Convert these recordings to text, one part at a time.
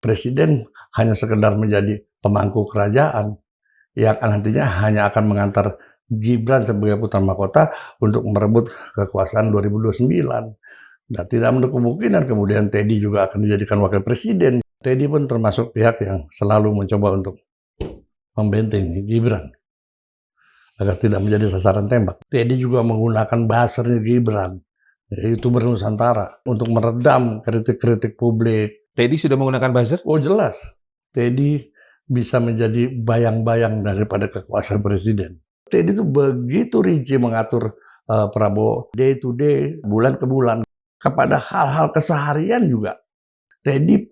presiden hanya sekedar menjadi pemangku kerajaan yang nantinya hanya akan mengantar Gibran sebagai putra mahkota untuk merebut kekuasaan 2029. Nah, tidak menutup kemungkinan kemudian Teddy juga akan dijadikan wakil presiden. Teddy pun termasuk pihak yang selalu mencoba untuk membentengi Gibran agar tidak menjadi sasaran tembak. Teddy juga menggunakan buzzernya Gibran, YouTuber Nusantara, untuk meredam kritik-kritik publik. Teddy sudah menggunakan buzzer? Oh jelas, Teddy bisa menjadi bayang-bayang daripada kekuasaan presiden. Teddy itu begitu rinci mengatur Prabowo day to day, bulan ke bulan. Kepada hal-hal keseharian juga, Teddy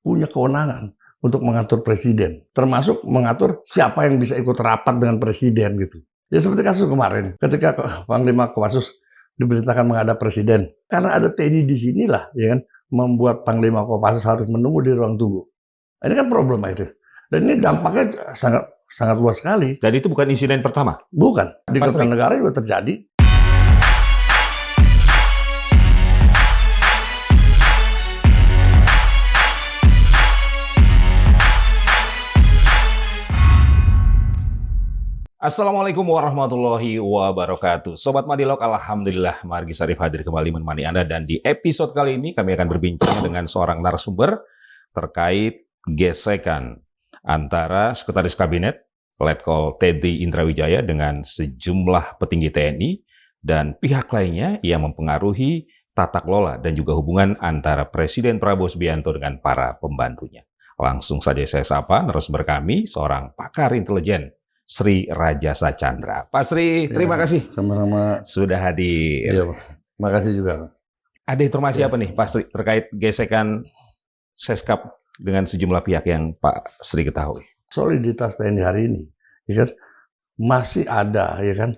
punya kewenangan untuk mengatur presiden. Termasuk mengatur siapa yang bisa ikut rapat dengan presiden gitu. Ya seperti kasus kemarin, ketika Panglima Kopassus diberitakan menghadap presiden. Karena ada Teddy di sinilah, ya kan, membuat Panglima Kopassus harus menunggu di ruang tunggu. Ini kan problem itu. Dan ini dampaknya sangat luas sekali. Dan itu bukan insiden pertama? Bukan. Di Kertanegara juga terjadi. Assalamualaikum warahmatullahi wabarakatuh. Sobat Madilog, alhamdulillah Margi Sarif hadir kembali menemani Anda. Dan di episode kali ini kami akan berbincang dengan seorang narasumber terkait gesekan antara Sekretaris Kabinet Letkol Teddy Indrawijaya dengan sejumlah petinggi TNI dan pihak lainnya yang mempengaruhi tata kelola dan juga hubungan antara Presiden Prabowo Subianto dengan para pembantunya. Langsung saja saya sapa narasumber kami, seorang pakar intelijen, Sri Rajasa Chandra. Pak Sri, terima kasih. Sama-sama. Sudah hadir. Iya, terima kasih juga. Ada informasi apa nih Pak Sri terkait gesekan Seskap dengan sejumlah pihak yang Pak Sri ketahui? Soliditas TNI hari ini, ya kan, masih ada, ya kan,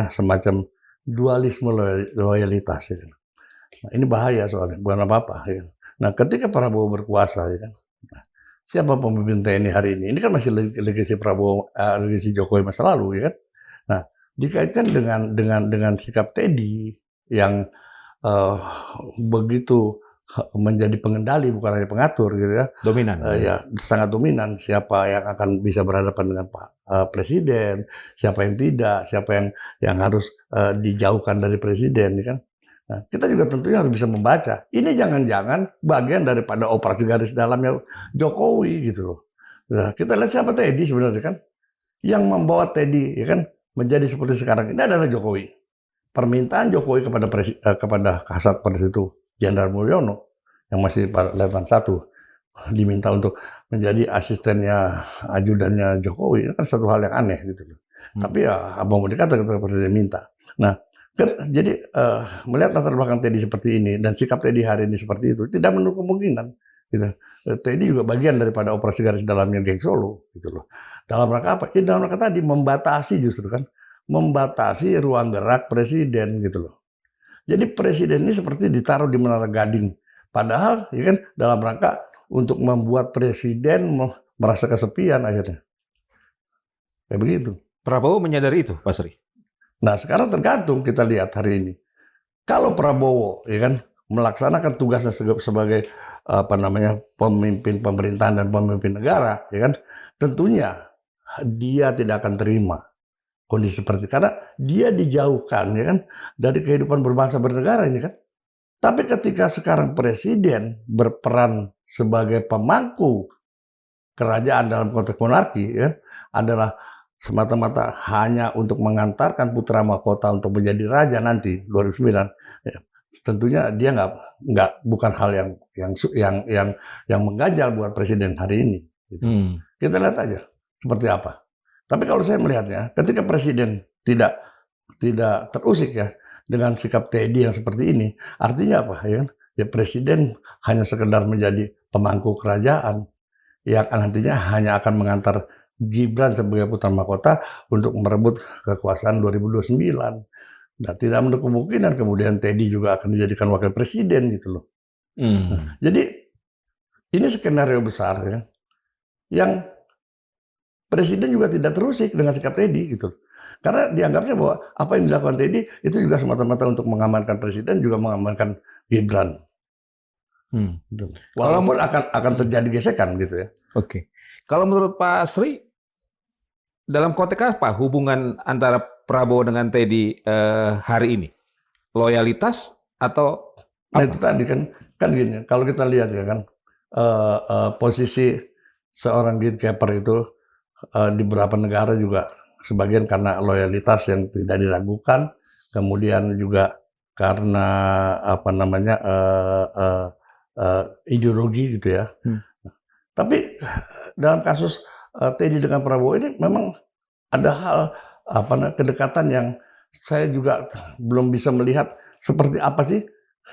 semacam dualisme loyalitas, ya kan. Nah, ini bahaya soalnya, bukan apa-apa, ya kan. Nah, ketika Prabowo berkuasa, ya kan, siapa pemimpin TNI hari ini? Ini kan masih legasi Prabowo, legasi Jokowi masa lalu, ya kan. Nah, dikaitkan dengan sikap Teddy yang begitu menjadi pengendali bukan hanya pengatur gitu ya. Dominan. Ya, sangat dominan. Siapa yang akan bisa berhadapan dengan Pak Presiden, siapa yang tidak, siapa yang harus dijauhkan dari presiden, ya kan. Nah, kita juga tentunya harus bisa membaca. Ini jangan-jangan bagian daripada operasi garis dalamnya Jokowi gitu loh. Nah, kita lihat siapa Teddy sebenarnya kan. Yang membawa Teddy ya kan menjadi seperti sekarang ini adalah Jokowi. Permintaan Jokowi kepada Kasat pada situ Jenderal Mulyono yang masih Letnan 1 diminta untuk menjadi asistennya, ajudannya Jokowi. Itu kan satu hal yang aneh gitu loh. Tapi ya apa mau dikata ketika presiden minta. Nah, jadi melihat latar belakang Teddy seperti ini dan sikap Teddy hari ini seperti itu tidak menutup kemungkinan gitu. Teddy juga bagian daripada operasi garis dalamnya geng Solo gitu loh. Dalam rangka apa? Ya, dalam rangka tadi membatasi justru kan, membatasi ruang gerak presiden gitu loh. Jadi presiden ini seperti ditaruh di Menara Gading. Padahal ya kan dalam rangka untuk membuat presiden merasa kesepian akhirnya. Kayak begitu. Prabowo menyadari itu, Pak Sri? Nah, sekarang tergantung kita lihat hari ini. Kalau Prabowo ya kan melaksanakan tugasnya sebagai pemimpin pemerintahan dan pemimpin negara, ya kan, tentunya dia tidak akan terima kondisi seperti karena dia dijauhkan ya kan dari kehidupan berbangsa bernegara ini kan. Tapi ketika sekarang presiden berperan sebagai pemangku kerajaan dalam konteks monarki ya adalah semata-mata hanya untuk mengantarkan putra mahkota untuk menjadi raja nanti 2009 ya, tentunya dia bukan hal yang mengganjal buat presiden hari ini gitu. Kita lihat aja seperti apa. Tapi kalau saya melihatnya ketika presiden tidak terusik ya dengan sikap Teddy yang seperti ini, artinya apa ya kan? Ya presiden hanya sekedar menjadi pemangku kerajaan yang nantinya hanya akan mengantar Gibran sebagai putra mahkota untuk merebut kekuasaan 2029. Nah, tidak menutup kemungkinan kemudian Teddy juga akan dijadikan wakil presiden gitu loh. Nah, jadi ini skenario besar ya, yang presiden juga tidak terusik dengan sikap Teddy gitu. Karena dianggapnya bahwa apa yang dilakukan Teddy itu juga semata-mata untuk mengamankan presiden, juga mengamankan Gibran. Gitu. Walaupun akan terjadi gesekan gitu ya. Oke. Kalau menurut Pak Sri, dalam konteks apa hubungan antara Prabowo dengan Teddy hari ini? Loyalitas atau Nah apa? itu tadi kan gini, kalau kita lihat ya kan posisi seorang gatekeeper itu di beberapa negara juga sebagian karena loyalitas yang tidak diragukan, kemudian juga karena apa namanya ideologi gitu ya. Tapi dalam kasus Teddy dengan Prabowo ini memang ada hal kedekatan yang saya juga belum bisa melihat seperti apa sih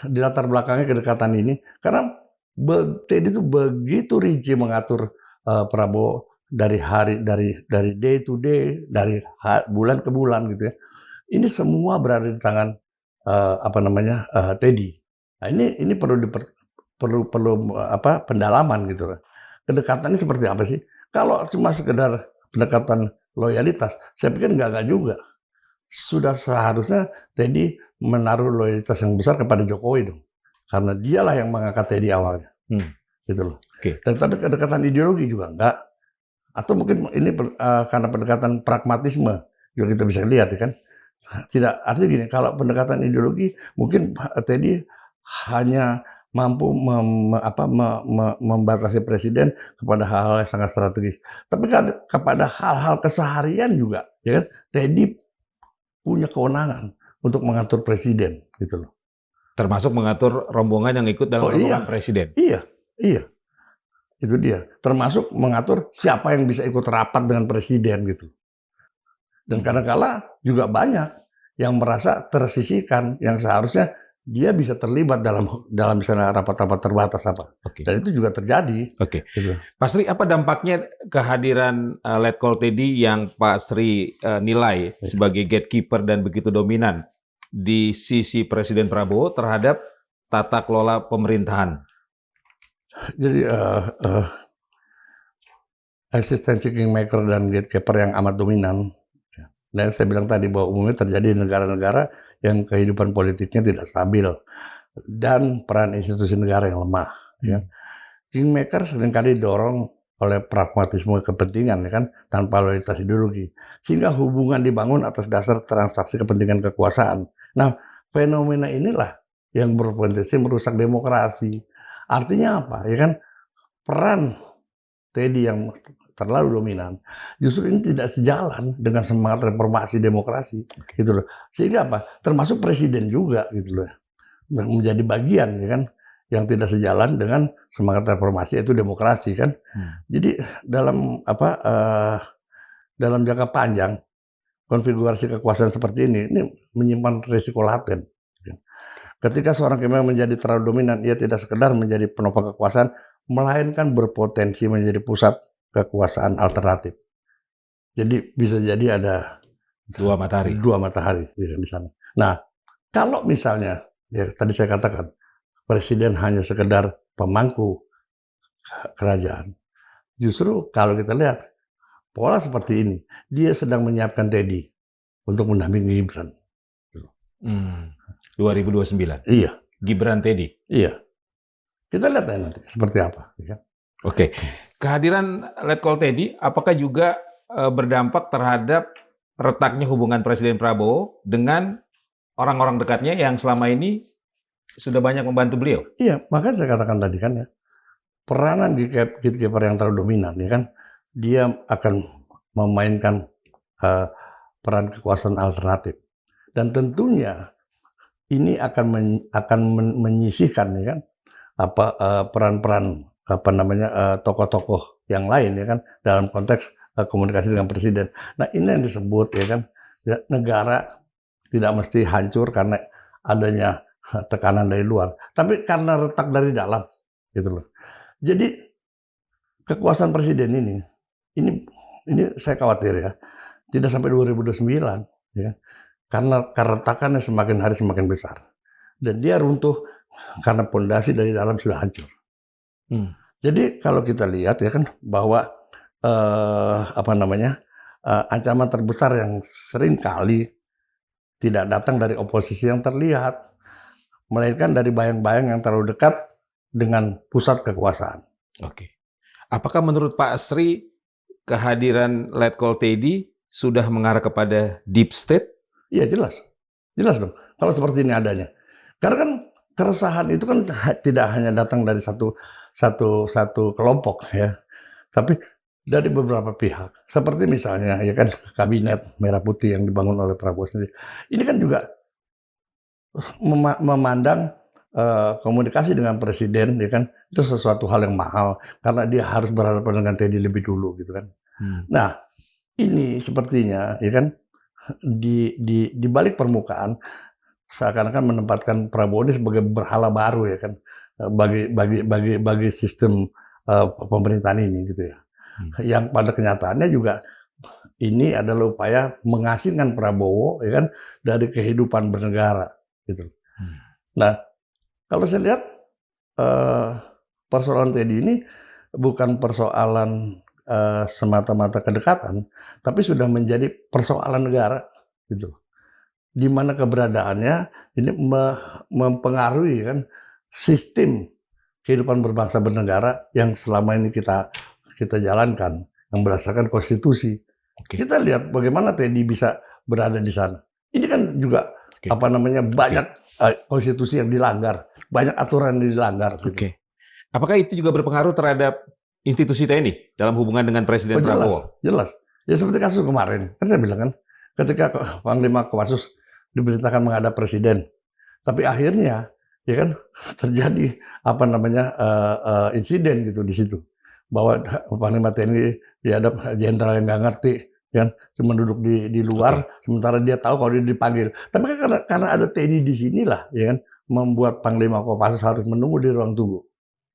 di latar belakangnya kedekatan ini. Karena Teddy itu begitu rinci mengatur Prabowo dari day to day, dari bulan ke bulan gitu ya. Ini semua berada di tangan Teddy. Nah ini perlu pendalaman gitu. Kedekatannya seperti apa sih? Kalau cuma sekedar pendekatan loyalitas, saya pikir enggak juga. Sudah seharusnya Teddy menaruh loyalitas yang besar kepada Jokowi dong. Karena dialah yang mengangkat Teddy awalnya. Gitu loh. Dan tapi kedekatan ideologi juga enggak. Atau mungkin ini karena pendekatan pragmatisme juga kita bisa lihat ya kan. Tidak, artinya gini, kalau pendekatan ideologi mungkin Teddy hanya mampu membatasi presiden kepada hal-hal yang sangat strategis. Tapi kan kepada hal-hal keseharian juga, ya kan, Teddy punya kewenangan untuk mengatur presiden, gitu loh. Termasuk mengatur rombongan yang ikut dalam rombongan presiden. Iya, itu dia. Termasuk mengatur siapa yang bisa ikut rapat dengan presiden, gitu. Dan kadang-kala juga banyak yang merasa tersisihkan, yang seharusnya dia bisa terlibat dalam misalnya rapat-rapat terbatas apa. Dan itu juga terjadi. Gitu. Pak Sri, apa dampaknya kehadiran Letkol Teddy yang Pak Sri nilai sebagai gatekeeper dan begitu dominan di sisi Presiden Prabowo terhadap tata kelola pemerintahan? Jadi eksistensi kingmaker dan gatekeeper yang amat dominan. Dan saya bilang tadi bahwa umumnya terjadi di negara-negara yang kehidupan politiknya tidak stabil dan peran institusi negara yang lemah. Ya. Kingmaker seringkali didorong oleh pragmatisme kepentingan, ya kan, tanpa loyalitas ideologi, sehingga hubungan dibangun atas dasar transaksi kepentingan kekuasaan. Nah, fenomena inilah yang berpotensi merusak demokrasi. Artinya apa? Ya kan, peran Teddy yang terlalu dominan, justru ini tidak sejalan dengan semangat reformasi demokrasi, gitu loh. Sehingga apa? Termasuk presiden juga, gitu loh, menjadi bagian, ya kan, yang tidak sejalan dengan semangat reformasi itu demokrasi kan. Jadi dalam dalam jangka panjang konfigurasi kekuasaan seperti ini menyimpan risiko laten. Ketika seorang kingmaker menjadi terlalu dominan, ia tidak sekedar menjadi penopang kekuasaan, melainkan berpotensi menjadi pusat kekuasaan alternatif. Jadi bisa jadi ada dua matahari di sana. Nah, kalau misalnya ya tadi saya katakan presiden hanya sekedar pemangku kerajaan, justru kalau kita lihat pola seperti ini, dia sedang menyiapkan Teddy untuk mendampingi Gibran. 2029. Iya. Gibran Teddy. Iya. Kita lihat nanti seperti apa. Ya. Oke. Kehadiran Letkol Teddy apakah juga berdampak terhadap retaknya hubungan Presiden Prabowo dengan orang-orang dekatnya yang selama ini sudah banyak membantu beliau? Iya, makanya saya katakan tadi kan ya, peranan gatekeeper yang terlalu dominan, ya kan, dia akan memainkan peran kekuasaan alternatif. Dan tentunya ini akan menyisihkan, ya kan, peran-peran tokoh-tokoh yang lain, ya kan, dalam konteks komunikasi dengan presiden. Nah ini yang disebut, ya kan, negara tidak mesti hancur karena adanya tekanan dari luar, tapi karena retak dari dalam, gitu loh. Jadi kekuasaan presiden ini saya khawatir ya, tidak sampai 2029, ya, karena keretakannya semakin hari semakin besar, dan dia runtuh karena pondasi dari dalam sudah hancur. Jadi kalau kita lihat ya kan bahwa ancaman terbesar yang sering kali tidak datang dari oposisi yang terlihat, melainkan dari bayang-bayang yang terlalu dekat dengan pusat kekuasaan. Oke. Apakah menurut Pak Sri kehadiran Letkol Teddy sudah mengarah kepada deep state? Iya jelas, jelas dong. Kalau seperti ini adanya, karena kan keresahan itu kan tidak hanya datang dari satu kelompok ya, tapi dari beberapa pihak. Seperti misalnya ya kan kabinet merah putih yang dibangun oleh Prabowo sendiri. Ini kan juga memandang komunikasi dengan presiden ya kan itu sesuatu hal yang mahal karena dia harus berhadapan dengan Teddy lebih dulu gitu kan. Nah, ini sepertinya ya kan di balik permukaan seakan-akan menempatkan Prabowo ini sebagai berhala baru ya kan bagi sistem pemerintahan ini gitu ya. Yang pada kenyataannya juga ini adalah upaya mengasingkan Prabowo ya kan dari kehidupan bernegara gitu. Nah, kalau saya lihat persoalan Teddy ini bukan persoalan semata-mata kedekatan, tapi sudah menjadi persoalan negara gitu. Di mana keberadaannya ini mempengaruhi kan sistem kehidupan berbangsa bernegara yang selama ini kita jalankan yang berdasarkan konstitusi. Kita lihat bagaimana Teddy bisa berada di sana. Ini kan juga banyak konstitusi yang dilanggar, banyak aturan yang dilanggar. Gitu. Apakah itu juga berpengaruh terhadap institusi TNI dalam hubungan dengan Presiden Prabowo? Jelas. Ya seperti kasus kemarin, kan saya bilang kan, ketika Panglima Kopassus diberitakan menghadap Presiden, tapi akhirnya ya kan terjadi insiden gitu di situ, bahwa Panglima TNI dihadap jenderal yang nggak ngerti, kan cuma duduk di luar, sementara dia tahu kalau dia dipanggil. Tapi kan karena ada TNI di sinilah, ya kan membuat Panglima Kopassus harus menunggu di ruang tunggu.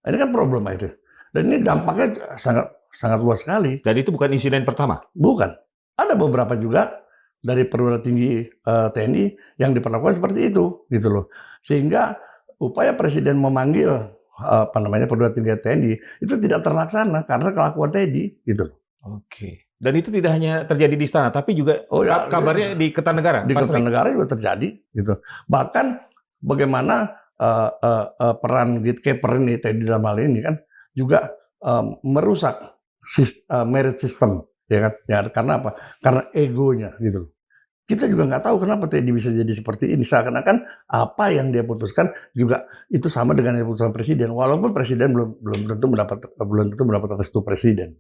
Ini kan problem itu. Dan ini dampaknya sangat luas sekali. Dan itu bukan insiden pertama? Bukan. Ada beberapa juga dari perwira tinggi TNI yang diperlakukan seperti itu, gitu loh. Sehingga upaya Presiden memanggil perwira tinggi TNI itu tidak terlaksana karena kelakuan Teddy, gitu loh. Dan itu tidak hanya terjadi di istana, tapi juga kabarnya di Kertanegara. Di Kertanegara juga terjadi, gitu. Bahkan bagaimana peran gatekeeper ini Teddy dalam hal ini kan juga merusak merit system, ya kan? Ya, karena apa? Karena egonya, gitu. Kita juga nggak tahu kenapa Teddy bisa jadi seperti ini. Seakan-akan apa yang dia putuskan juga itu sama dengan yang putusan presiden, walaupun presiden belum tentu mendapat restu presiden.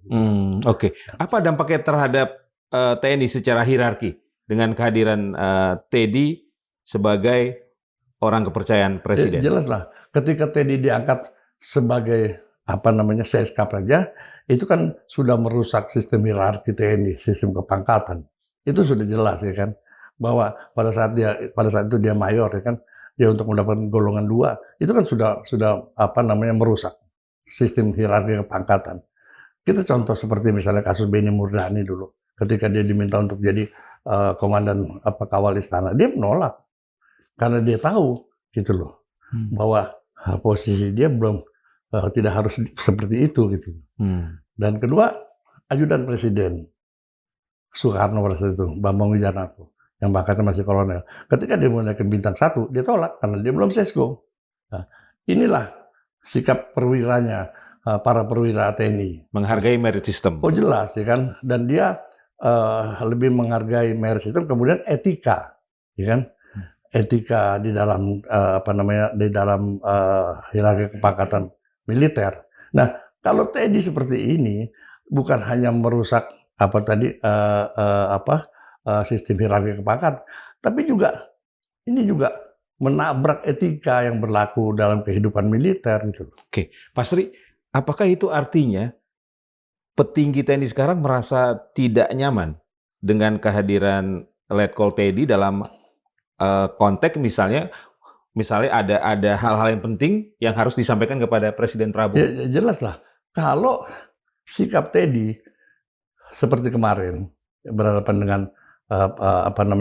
Apa dampaknya terhadap TNI secara hierarki dengan kehadiran Teddy sebagai orang kepercayaan presiden? Jelas lah, ketika Teddy diangkat sebagai seskap saja, itu kan sudah merusak sistem hierarki TNI, sistem kepangkatan. Itu sudah jelas ya kan, bahwa pada saat itu dia mayor ya kan, dia untuk mendapatkan golongan 2, itu kan sudah merusak sistem hierarki kepangkatan. Kita contoh seperti misalnya kasus Benny Murdani dulu, ketika dia diminta untuk jadi komandan kawal istana, dia menolak karena dia tahu gitu loh bahwa posisi dia belum tidak harus seperti itu gitu. Dan kedua, ajudan presiden Soekarno pada saat itu, Bambang Wijanarko, yang pangkatnya masih kolonel. Ketika dia mulai ke bintang 1, dia tolak karena dia belum sesko. Nah, inilah sikap perwiranya para perwira TNI. Menghargai merit system. Oh jelas ya kan, dan dia lebih menghargai merit system, kemudian etika, ya kan? Etika di dalam di dalam hierarki kepangkatan militer. Nah, kalau Teddy seperti ini bukan hanya merusak sistem hierarki kepangkatan, tapi ini juga menabrak etika yang berlaku dalam kehidupan militer gitu. Pak Sri, apakah itu artinya petinggi TNI sekarang merasa tidak nyaman dengan kehadiran Letkol Teddy dalam konteks misalnya ada hal-hal yang penting yang harus disampaikan kepada Presiden Prabowo? Ya, jelas lah. Kalau sikap Teddy seperti kemarin berhadapan dengan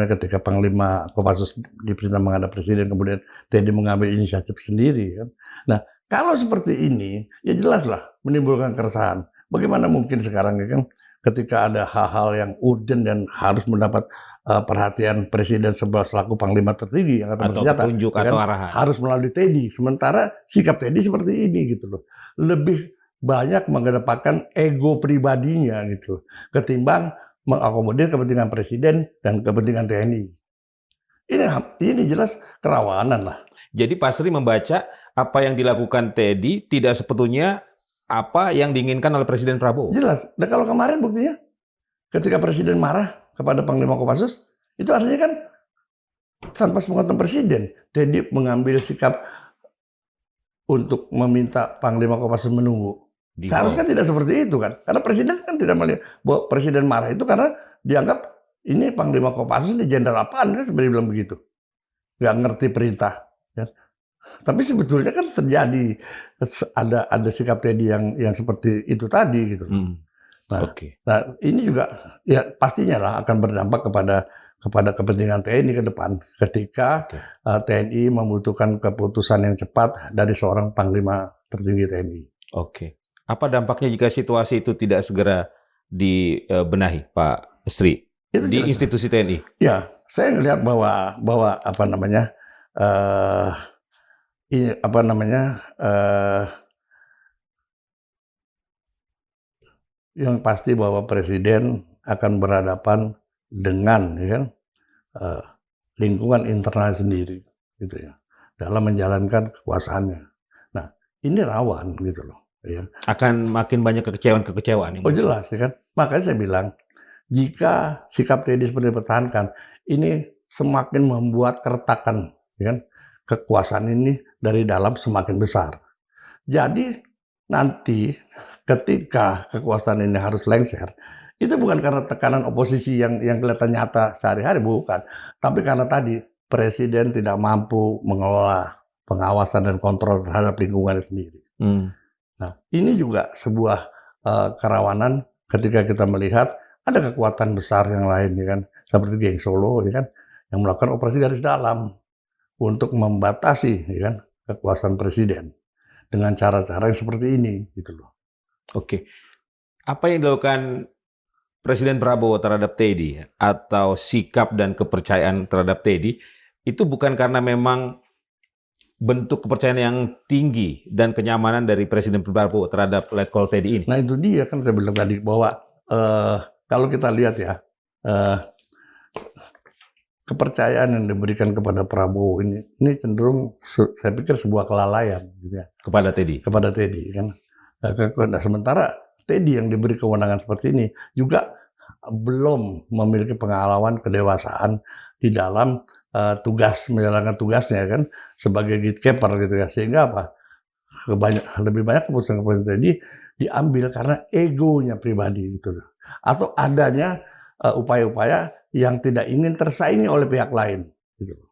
ketika Panglima Kopassus diperintah menghadap presiden, kemudian Teddy mengambil inisiatif sendiri kan. Nah, kalau seperti ini ya jelaslah menimbulkan keresahan. Bagaimana mungkin sekarang kan ketika ada hal-hal yang urgent dan harus mendapat perhatian presiden selaku panglima tertinggi angkatan Atau bersenjata, petunjuk ya atau kan, arahan. harus melalui TNI. Sementara sikap TNI seperti ini gitu loh, lebih banyak mengedepankan ego pribadinya gitu, ketimbang mengakomodir kepentingan presiden dan kepentingan TNI. Ini jelas kerawanan lah. Jadi Pak Sri membaca apa yang dilakukan Teddy tidak sebetulnya apa yang diinginkan oleh Presiden Prabowo. Jelas. Dan kalau kemarin buktinya, ketika presiden marah kepada Panglima Kopassus, itu artinya kan tanpa sepengetahuan presiden, Teddy mengambil sikap untuk meminta Panglima Kopassus menunggu. Di Seharusnya hold. tidak seperti itu kan, karena presiden kan tidak melihat bahwa presiden marah itu karena dianggap ini Panglima Kopassus ini jenderal apaan kan sebenarnya bilang begitu, nggak ngerti perintah. Ya. Tapi sebetulnya kan terjadi ada sikap Teddy yang seperti itu tadi gitu. Nah, Oke. nah ini juga ya pastinya lah akan berdampak kepada kepentingan TNI ke depan ketika TNI membutuhkan keputusan yang cepat dari seorang panglima tertinggi TNI. Oke. Apa dampaknya jika situasi itu tidak segera dibenahi, Pak Sri, Itu di jelas. institusi TNI? Ya, saya melihat bahwa apa namanya yang pasti bahwa presiden akan berhadapan dengan ya kan, lingkungan internal sendiri gitu ya dalam menjalankan kekuasaannya. Nah, ini rawan gitu loh ya. Akan makin banyak kekecewaan-kekecewaan. Oh jelas ya kan. Makanya saya bilang jika sikap TNI seperti dipertahankan, ini semakin membuat keretakan ya kan, kekuasaan ini dari dalam semakin besar. Jadi nanti ketika kekuasaan ini harus lengser, itu bukan karena tekanan oposisi yang kelihatan nyata sehari-hari, bukan. Tapi karena tadi presiden tidak mampu mengelola pengawasan dan kontrol terhadap lingkungannya sendiri. Nah, ini juga sebuah kerawanan ketika kita melihat ada kekuatan besar yang lain, ya kan, seperti geng Solo, ya kan, yang melakukan operasi garis dalam untuk membatasi, ya kan, kekuasaan presiden dengan cara-cara yang seperti ini, gitu loh. Oke. Apa yang dilakukan Presiden Prabowo terhadap Teddy atau sikap dan kepercayaan terhadap Teddy itu bukan karena memang bentuk kepercayaan yang tinggi dan kenyamanan dari Presiden Prabowo terhadap letkol Teddy ini. Nah itu dia kan saya bilang tadi bahwa kalau kita lihat ya kepercayaan yang diberikan kepada Prabowo ini cenderung saya pikir sebuah kelalaian gitu ya. Kepada Teddy kan. Nah, sementara Teddy yang diberi kewenangan seperti ini juga belum memiliki pengalaman kedewasaan di dalam menjalankan tugasnya kan sebagai gatekeeper gitu ya, sehingga apa lebih banyak keputusan Teddy diambil karena egonya pribadi gitu loh, atau adanya upaya-upaya yang tidak ingin tersaingi oleh pihak lain gitu.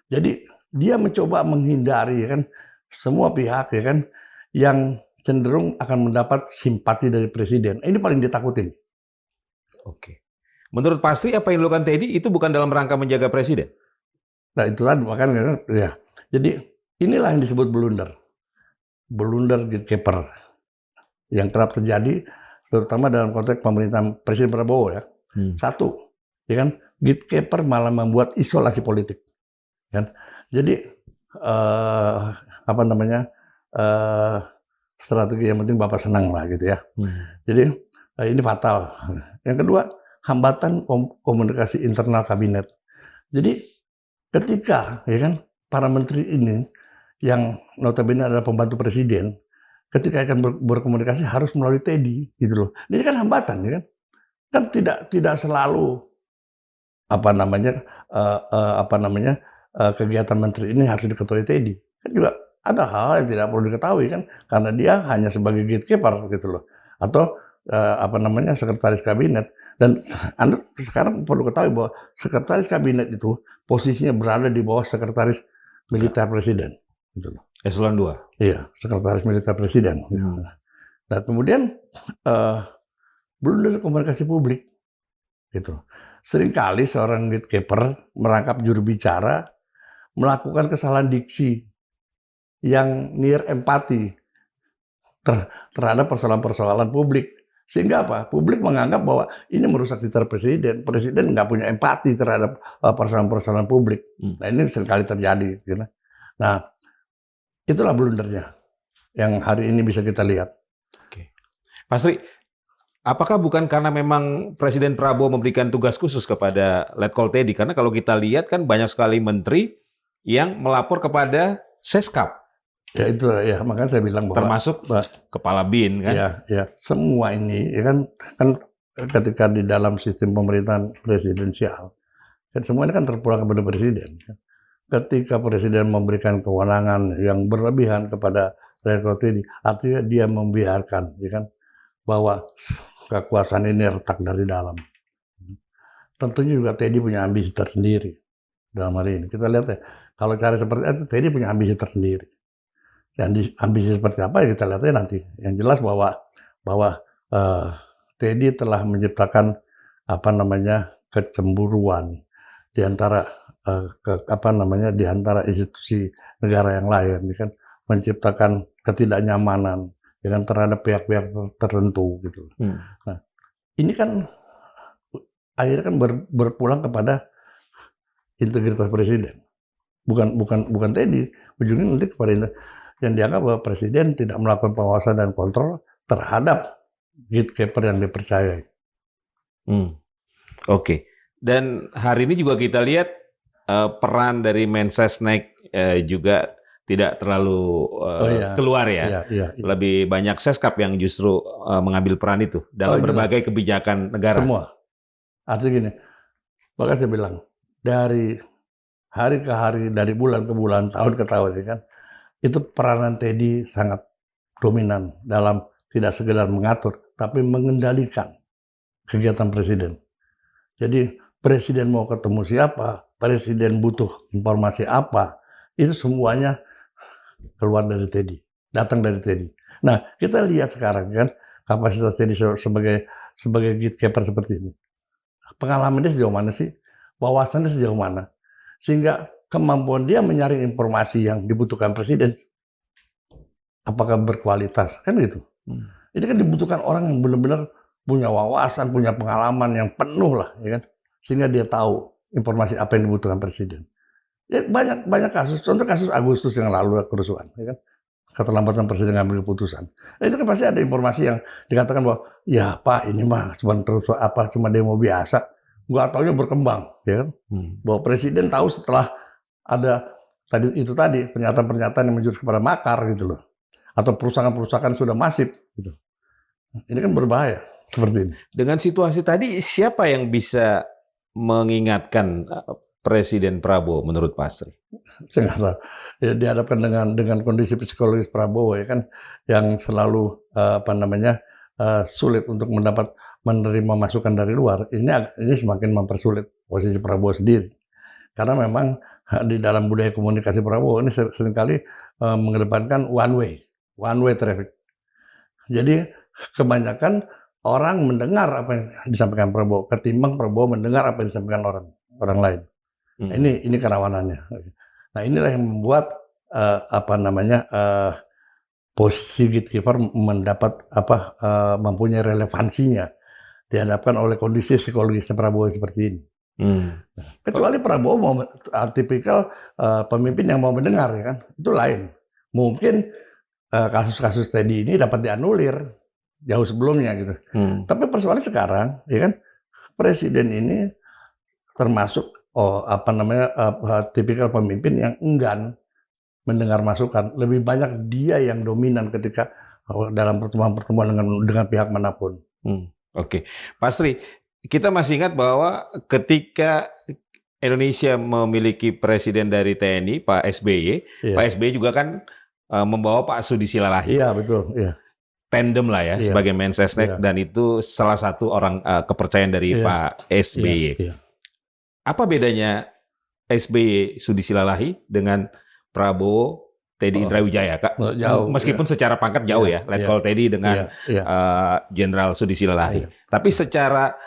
Jadi dia mencoba menghindari ya kan semua pihak ya kan yang cenderung akan mendapat simpati dari presiden. Ini paling ditakutin. Oke. Menurut Pak Sri, apa yang dilakukan Teddy itu bukan dalam rangka menjaga presiden? Nah itulah makanya ya. Jadi inilah yang disebut blunder gatekeeper yang kerap terjadi terutama dalam konteks pemerintahan Presiden Prabowo ya. Satu, ya kan, gatekeeper malah membuat isolasi politik. Kan? Jadi strategi yang penting Bapak senang lah gitu ya. Jadi ini fatal. Yang kedua, hambatan komunikasi internal kabinet. Jadi ketika ya kan para menteri ini yang notabene adalah pembantu presiden, ketika akan berkomunikasi harus melalui Teddy gitu loh. Ini kan hambatan ya kan. Kan tidak selalu kegiatan menteri ini harus diketuai Teddy. Kan juga ada hal yang tidak perlu diketahui kan karena dia hanya sebagai gatekeeper gitu loh. Atau sekretaris kabinet. Dan Anda sekarang perlu ketahui bahwa sekretaris kabinet itu posisinya berada di bawah sekretaris militer presiden gitu loh. Eselon 2. Iya, sekretaris militer presiden. Nah, kemudian blunder komunikasi publik gitu. Seringkali seorang gatekeeper merangkap juru bicara melakukan kesalahan diksi yang near empati terhadap persoalan-persoalan publik Sehingga apa? Publik menganggap bahwa ini merusak citra presiden. Presiden nggak punya empati terhadap persoalan-persoalan publik. Nah ini seringkali terjadi. Gitu. Nah itulah blundernya yang hari ini bisa kita lihat. Oke. Pak Sri, apakah bukan karena memang Presiden Prabowo memberikan tugas khusus kepada Letkol Teddy? Karena kalau kita lihat kan banyak sekali menteri yang melapor kepada Seskap. Ya itu ya, makanya saya bilang bahwa termasuk kepala BIN kan? Ya, semua ini ya kan ketika di dalam sistem pemerintahan presidensial, kan semua ini kan terpulang kepada presiden. Ketika presiden memberikan kewenangan yang berlebihan kepada Letkol Teddy, artinya dia membiarkan, ya kan, bahwa kekuasaan ini retak dari dalam. Tentunya juga Teddy punya ambisi tersendiri dalam hal ini. Kita lihat ya, kalau cara seperti itu Teddy punya ambisi tersendiri. Dan ambisi seperti apa ya kita lihatnya nanti. Yang jelas bahwa Teddy telah menciptakan kecemburuan di antara di antara institusi negara yang lain, kan menciptakan ketidaknyamanan dengan terhadap pihak-pihak tertentu gitu. Nah, ini kan akhirnya kan berpulang kepada integritas presiden. Bukan Teddy, ujungnya nanti kepada yang dianggap bahwa presiden tidak melakukan pengawasan dan kontrol terhadap gatekeeper yang dipercayai. Oke. Dan hari ini juga kita lihat peran dari Mensesnek juga tidak terlalu keluar ya. Iya. Lebih banyak Seskap yang justru mengambil peran itu dalam berbagai kebijakan negara. Semua. Artinya gini, maka saya bilang dari hari ke hari, dari bulan ke bulan, tahun ke tahun, ya kan, itu peranan Teddy sangat dominan dalam tidak sekedar mengatur, tapi mengendalikan kegiatan presiden. Jadi presiden mau ketemu siapa, presiden butuh informasi apa, itu semuanya keluar dari Teddy, datang dari Teddy. Nah, kita lihat sekarang kan kapasitas Teddy sebagai gatekeeper seperti ini. Pengalamannya sejauh mana sih? Wawasannya sejauh mana? Sehingga kemampuan dia menyaring informasi yang dibutuhkan presiden apakah berkualitas, kan gitu. Ini kan dibutuhkan orang yang benar-benar punya wawasan, punya pengalaman yang penuh lah, ya kan, sehingga dia tahu informasi apa yang dibutuhkan presiden. Ya banyak kasus, contoh kasus Agustus yang lalu kerusuhan, ya kan, keterlambatan presiden mengambil keputusan. Nah, itu kan pasti ada informasi yang dikatakan bahwa ya Pak ini mah cuma demo biasa, nggak taunya berkembang, ya kan, bahwa presiden tahu setelah ada tadi pernyataan-pernyataan yang menjurus kepada makar gitu loh. Atau perusahaan-perusahaan sudah masif gitu. Ini kan berbahaya seperti ini. Dengan situasi tadi siapa yang bisa mengingatkan Presiden Prabowo menurut Pak Sri? Saya nggak tahu. Ya, dihadapkan dengan kondisi psikologis Prabowo ya kan yang selalu sulit untuk menerima masukan dari luar. Ini semakin mempersulit posisi Prabowo sendiri. Karena memang di dalam budaya komunikasi Prabowo ini seringkali mengedepankan one way traffic. Jadi kebanyakan orang mendengar apa yang disampaikan Prabowo ketimbang Prabowo mendengar apa yang disampaikan orang lain. Nah, ini kerawanannya. Nah, inilah yang membuat posisi gatekeeper mempunyai relevansinya dihadapkan oleh kondisi psikologisnya Prabowo seperti ini. Kecuali Prabowo tipikal pemimpin yang mau mendengar, ya kan, itu lain. Mungkin kasus-kasus Teddy ini dapat dianulir jauh sebelumnya gitu. Tapi persoalannya sekarang, ya kan, presiden ini termasuk tipikal pemimpin yang enggan mendengar masukan. Lebih banyak dia yang dominan ketika dalam pertemuan-pertemuan dengan pihak manapun. Oke, Pak Sri, kita masih ingat bahwa ketika Indonesia memiliki presiden dari TNI, Pak SBY, Pak SBY juga kan membawa Pak Sudi Silalahi. Iya, betul. Iya. Tandem lah ya, sebagai Mensesnek, dan itu salah satu orang kepercayaan dari Pak SBY. Iya. Apa bedanya SBY Sudi Silalahi dengan Prabowo Teddy Indrawijaya, Kak? Jauh. Meskipun secara pangkat jauh ya, Letkol Teddy dengan Jenderal Sudi Silalahi. Tapi secara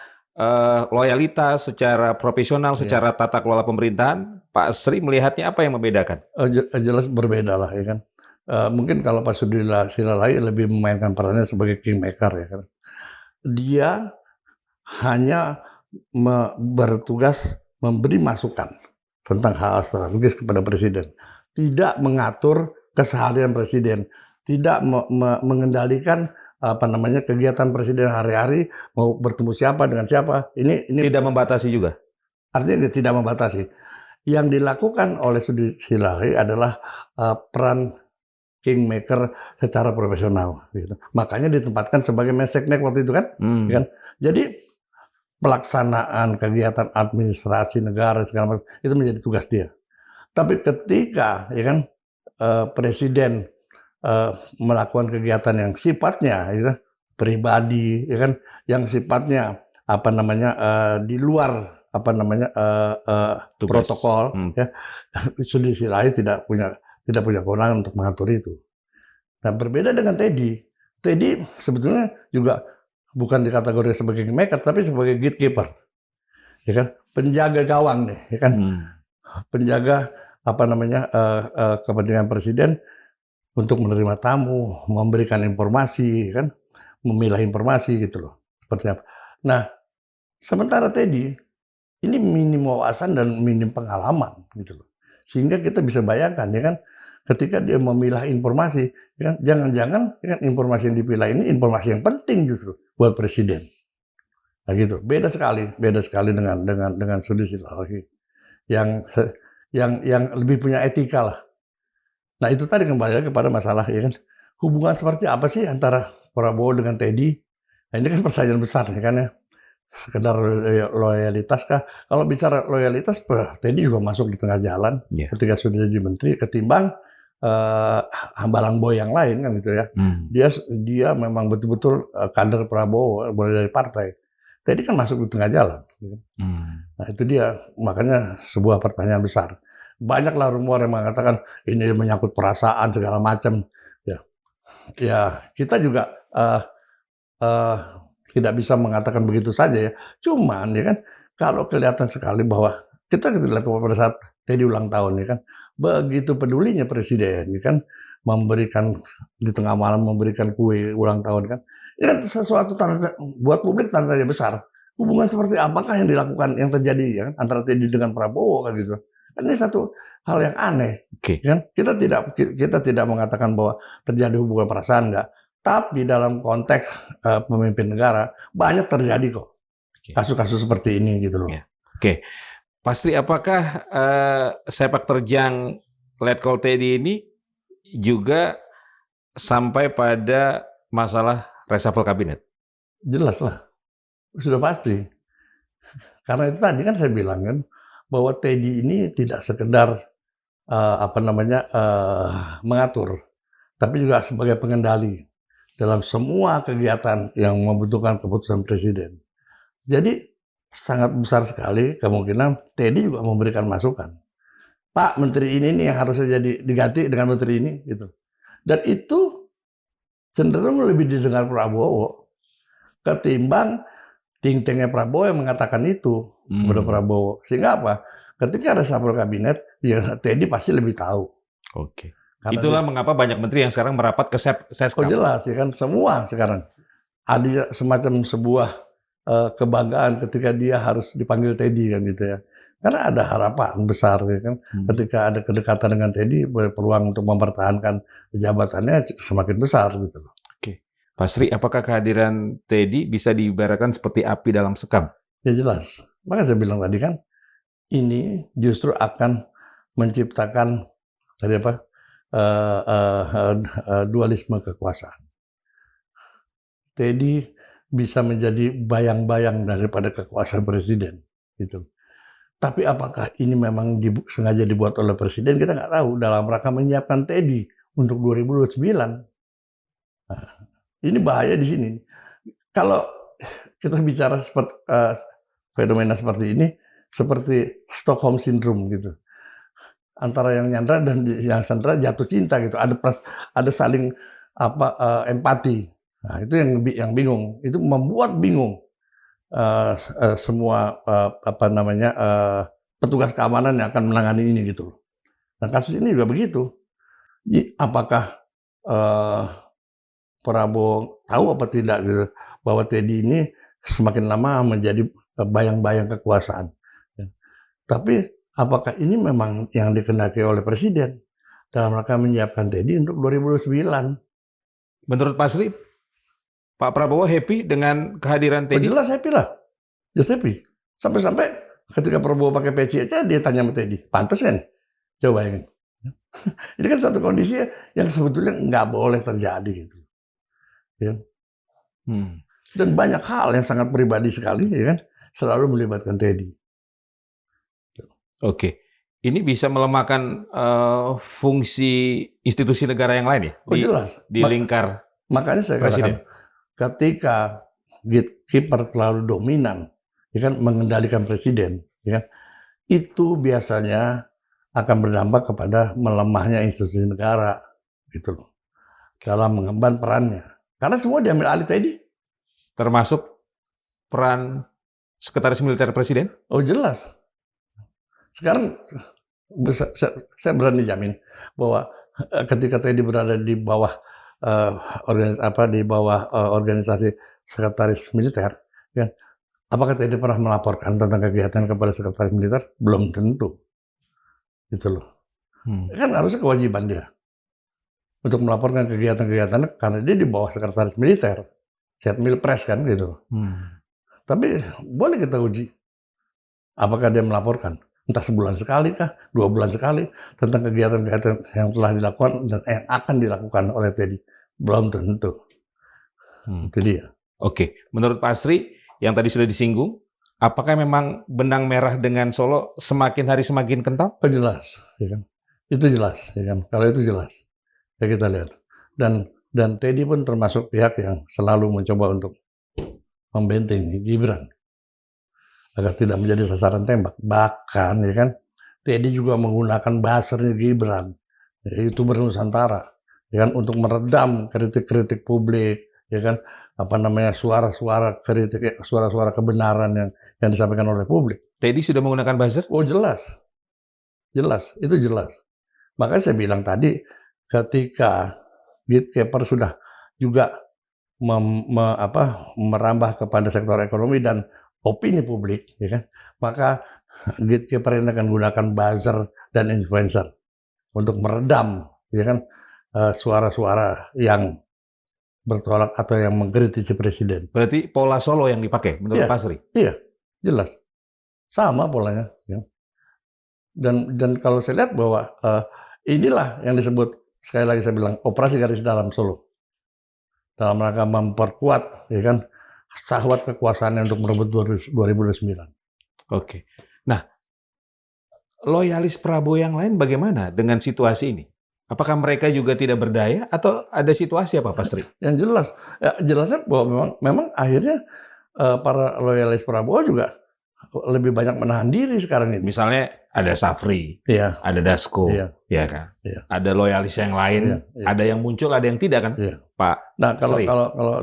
loyalitas, secara profesional, secara tata kelola pemerintahan, Pak Sri melihatnya apa yang membedakan? Jelas berbeda lah, ya kan. Mungkin kalau Pak Sudi Silalahi lebih memainkan perannya sebagai kingmaker, ya kan. dia hanya bertugas memberi masukan tentang hal strategis kepada presiden, tidak mengatur keseharian presiden, tidak mengendalikan kegiatan presiden hari-hari, mau bertemu siapa dengan siapa. Ini Tidak membatasi juga. artinya dia tidak membatasi. Yang dilakukan oleh Sudi Silalahi adalah peran kingmaker secara profesional, gitu. Makanya ditempatkan sebagai Menseknek waktu itu kan, kan. Jadi pelaksanaan kegiatan administrasi negara segala macam itu menjadi tugas dia. Tapi ketika ya kan presiden melakukan kegiatan yang sifatnya ya, pribadi, ya kan, yang sifatnya di luar protokol, ya, Sudi Silalahi tidak punya kewenangan untuk mengatur itu. Nah, berbeda dengan Teddy. Teddy sebetulnya juga bukan dikategorikan sebagai kingmaker, tapi sebagai gatekeeper, ya kan, penjaga gawang nih, ya kan, penjaga kepentingan presiden untuk menerima tamu, memberikan informasi, kan, memilah informasi gitu loh, seperti apa. Nah, sementara Teddy ini minim wawasan dan minim pengalaman gitu loh, sehingga kita bisa bayangkan ya kan, ketika dia memilah informasi, ya kan, jangan-jangan ya kan, informasi yang dipilah ini informasi yang penting justru buat presiden. Nah gitu, beda sekali dengan Sudi Silalahi yang lebih punya etika lah. Nah itu tadi kembali kepada masalah ya kan, hubungan seperti apa sih antara Prabowo dengan Teddy? Nah ini kan pertanyaan besar ya kan ya, sekedar loyalitas kah? Kalau bicara loyalitas, Teddy juga masuk di tengah jalan ketika sudah jadi menteri, ketimbang Hambalang Boy yang lain kan gitu ya. Dia memang betul-betul kader Prabowo mulai dari partai. Teddy kan masuk di tengah jalan. Gitu. Nah itu dia, makanya sebuah pertanyaan besar. Banyaklah rumor yang mengatakan ini menyangkut perasaan segala macam. Ya kita juga tidak bisa mengatakan begitu saja ya. Cuman ya kan, kalau kelihatan sekali bahwa kita lihat pada saat Teddy ulang tahun ya kan, begitu pedulinya presiden ya kan, memberikan di tengah malam memberikan kue ulang tahun kan, ya kan sesuatu buat publik tanda tanya besar. Hubungan seperti apakah yang dilakukan yang terjadi ya kan, antara Teddy dengan Prabowo kan gitu. Kan ini satu hal yang aneh. Kan kita tidak mengatakan bahwa terjadi hubungan perasaan, enggak. Tapi dalam konteks pemimpin negara banyak terjadi kok kasus-kasus seperti ini gitu loh. Oke. Pasti apakah sepak terjang Letkol Teddy ini juga sampai pada masalah reshuffle kabinet? Jelas lah, sudah pasti. Karena itu tadi kan saya bilang kan bahwa Teddy ini tidak sekedar mengatur, tapi juga sebagai pengendali dalam semua kegiatan yang membutuhkan keputusan presiden. Jadi sangat besar sekali kemungkinan Teddy juga memberikan masukan. Pak, menteri ini nih yang harusnya jadi diganti dengan menteri ini gitu. Dan itu cenderung lebih didengar Prabowo ketimbang ting-tingnya Prabowo yang mengatakan itu kepada Prabowo. Sehingga apa? Ketika ada reshuffle kabinet, ya Teddy pasti lebih tahu. Oke. Itulah mengapa banyak menteri yang sekarang merapat ke Seskap. Oh jelas, ya kan, semua sekarang ada semacam sebuah kebanggaan ketika dia harus dipanggil Teddy kan gitu ya. Karena ada harapan besar ya kan, ketika ada kedekatan dengan Teddy, peluang untuk mempertahankan jabatannya semakin besar gitu loh. Oke, Pak Sri, apakah kehadiran Teddy bisa diibaratkan seperti api dalam sekam? Ya jelas, makanya saya bilang tadi kan, ini justru akan menciptakan dualisme kekuasaan. Teddy bisa menjadi bayang-bayang daripada kekuasaan presiden, gitu. Tapi apakah ini memang sengaja dibuat oleh presiden, kita nggak tahu, dalam rangka menyiapkan Teddy untuk 2029. Nah, ini bahaya di sini. Kalau kita bicara seperti fenomena seperti ini, seperti Stockholm Syndrome gitu. Antara yang nyandra dan yang sandra jatuh cinta gitu. Ada saling empati. Nah, itu yang bingung. Itu membuat bingung semua petugas keamanan yang akan menangani ini gitu. Nah, kasus ini juga begitu. Apakah Prabowo tahu apa tidak gitu, bahwa Teddy ini semakin lama menjadi bayang-bayang kekuasaan. Ya. Tapi apakah ini memang yang dikehendaki oleh Presiden dalam rangka menyiapkan Teddy untuk 2009? Menurut Pak Sri, Pak Prabowo happy dengan kehadiran Oh, Teddy? jelas happy lah, jelas happy. Sampai-sampai ketika Prabowo pakai peci aja dia tanya sama Teddy, pantas kan? Coba bayangin. Ini kan satu kondisi yang sebetulnya nggak boleh terjadi gitu. Ya. Dan banyak hal yang sangat pribadi sekali, ya kan, selalu melibatkan Teddy. Oke, ini bisa melemahkan fungsi institusi negara yang lain ya? Oh jelas. Di lingkar makanya saya Presiden. katakan, ketika gatekeeper terlalu dominan, ya kan, mengendalikan Presiden, ya kan, itu biasanya akan berdampak kepada melemahnya institusi negara, gitu loh, dalam mengemban perannya. Karena semua diambil alih Teddy. Termasuk peran Sekretaris Militer Presiden? Oh jelas. Sekarang saya berani jamin bahwa ketika Teddy berada di bawah organisasi Sekretaris Militer, ya, apakah Teddy pernah melaporkan tentang kegiatan kepada Sekretaris Militer? Belum tentu, gitu loh. Kan harusnya kewajiban dia untuk melaporkan kegiatan-kegiatan karena dia di bawah Sekretaris Militer, Setmilpres kan gitu. Tapi boleh kita uji apakah dia melaporkan, entah sebulan sekali kah, 2 bulan sekali, tentang kegiatan-kegiatan yang telah dilakukan dan yang akan dilakukan oleh Teddy. Belum tentu. Itu dia. Oke, menurut Pak Asri yang tadi sudah disinggung, apakah memang benang merah dengan Solo semakin hari semakin kental? Oh jelas, ya kan? Itu jelas, ya kan? Kalau itu jelas, ya kita lihat. Dan Teddy pun termasuk pihak yang selalu mencoba untuk membentengi Gibran agar tidak menjadi sasaran tembak. Bahkan, ya kan, Teddy juga menggunakan buzzernya Gibran, YouTuber Nusantara, ya kan, untuk meredam kritik-kritik publik, ya kan, suara-suara kritik, suara-suara kebenaran yang disampaikan oleh publik. Teddy sudah menggunakan buzzer? Oh jelas, itu jelas. Makanya saya bilang tadi, ketika gatekeeper sudah juga merambah kepada sektor ekonomi dan opini publik, ya kan, maka gatekeeper ini akan gunakan buzzer dan influencer untuk meredam, ya kan, suara-suara yang bertolak atau yang mengkritisi Presiden. Berarti pola Solo yang dipakai menurut Pak Sri? Iya, jelas. Sama polanya. Ya. Dan kalau saya lihat bahwa inilah yang disebut, sekali lagi saya bilang, operasi garis dalam Solo. Dalam rangka memperkuat, ya kan, syahwat kekuasaannya untuk merebut 2009. Oke. Nah, loyalis Prabowo yang lain bagaimana dengan situasi ini? Apakah mereka juga tidak berdaya atau ada situasi apa, Pak Sri? Yang jelas, ya jelasnya bahwa memang akhirnya para loyalis Prabowo juga lebih banyak menahan diri sekarang ini. Misalnya ada Safri, Iya. ada Dasko, Iya. ya kan? Iya. Ada loyalis yang lain, Iya. ada yang muncul, ada yang tidak kan, Iya. Pak? Nah kalau Sri.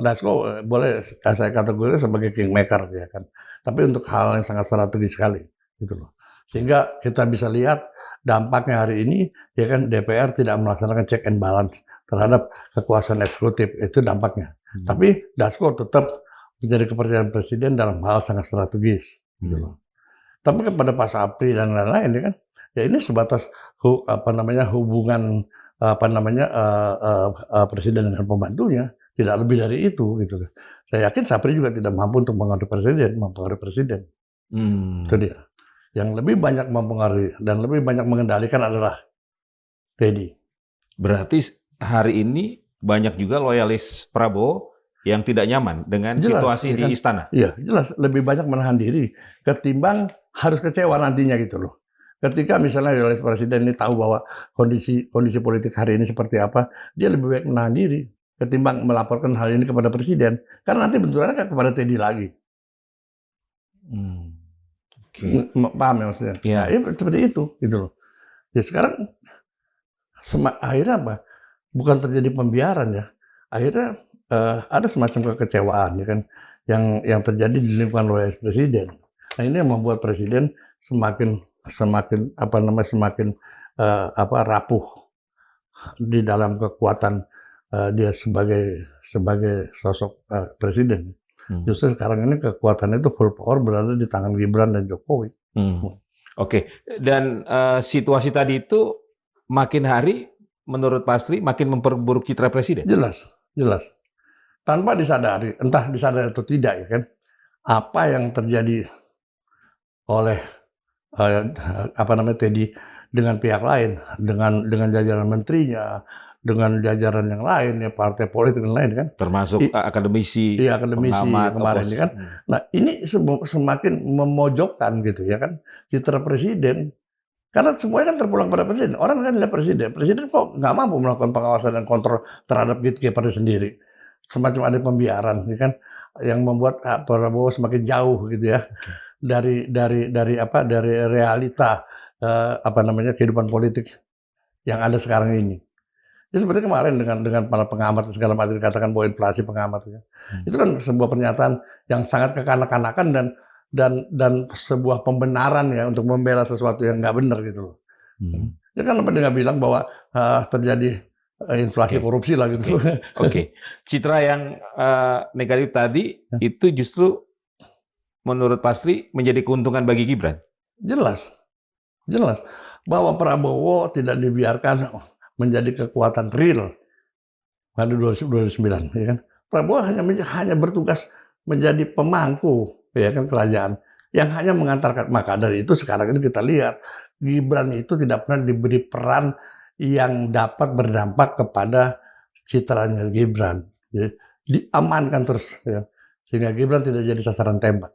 Dasko boleh saya kategorikan sebagai kingmaker, ya kan. Tapi untuk hal yang sangat strategis sekali, gitu loh. Sehingga kita bisa lihat dampaknya hari ini, ya kan, DPR tidak melaksanakan check and balance terhadap kekuasaan eksekutif, itu dampaknya. Tapi Dasko tetap menjadi kepercayaan Presiden dalam hal sangat strategis. Gitu loh. Tapi kepada Pak Sapri dan lain-lain, ya kan, ya ini sebatas hubungan Presiden dengan pembantunya, tidak lebih dari itu, gitu. Saya yakin Sapri juga tidak mampu untuk mempengaruhi Presiden. Itu dia. Yang lebih banyak mempengaruhi dan lebih banyak mengendalikan adalah Teddy. Berarti hari ini banyak juga loyalis Prabowo yang tidak nyaman dengan situasi di istana. Iya, jelas lebih banyak menahan diri ketimbang harus kecewa nantinya, gitu loh. Ketika misalnya loyalis Presiden ini tahu bahwa kondisi politik hari ini seperti apa, dia lebih baik menahan diri ketimbang melaporkan hal ini kepada Presiden. Karena nanti benturannya kepada Teddy lagi. Paham ya maksudnya? Ya. Nah, seperti itu, gitu loh. Ya sekarang akhirnya apa? Bukan terjadi pembiaran ya. Akhirnya ada semacam kekecewaan, ya kan, yang terjadi di lingkungan loyalis Presiden. Nah ini yang membuat Presiden semakin rapuh di dalam kekuatan dia sebagai sosok presiden. Justru sekarang ini kekuatannya itu full power berada di tangan Gibran dan Jokowi. Oke. Dan situasi tadi itu makin hari menurut Pak Astri makin memperburuk citra presiden. Jelas. Tanpa disadari, entah disadari atau tidak ya kan, apa yang terjadi oleh Teddy dengan pihak lain, dengan jajaran menterinya, dengan jajaran yang lain ya, partai politik yang lain kan, termasuk akademisi, pengamat kemarin kan. Nah ini semakin memojokkan gitu ya kan citra presiden, karena semuanya kan terpulang pada presiden. Orang kan lihat presiden kok nggak mampu melakukan pengawasan dan kontrol terhadap gatekeeper sendiri, semacam ada pembiaran ya kan, yang membuat Prabowo semakin jauh gitu ya dari realita kehidupan politik yang ada sekarang ini. Ya seperti kemarin dengan para pengamat segala macam dikatakan bahwa inflasi pengamat ya. Itu kan sebuah pernyataan yang sangat kekanak-kanakan dan sebuah pembenaran ya untuk membela sesuatu yang nggak benar gitu loh. Ya kan dia nggak bilang bahwa terjadi inflasi korupsi lah gitu. Oke. Citra yang negatif tadi itu justru menurut Pak Astri menjadi keuntungan bagi Gibran. Jelas. Bahwa Prabowo tidak dibiarkan menjadi kekuatan real pada 2029 ya kan. Prabowo hanya bertugas menjadi pemangku ya kan kerajaan yang hanya mengantarkan. Maka dari itu sekarang ini kita lihat Gibran itu tidak pernah diberi peran yang dapat berdampak kepada citranya Gibran. Ya, diamankan terus ya. Sehingga Gibran tidak jadi sasaran tembak.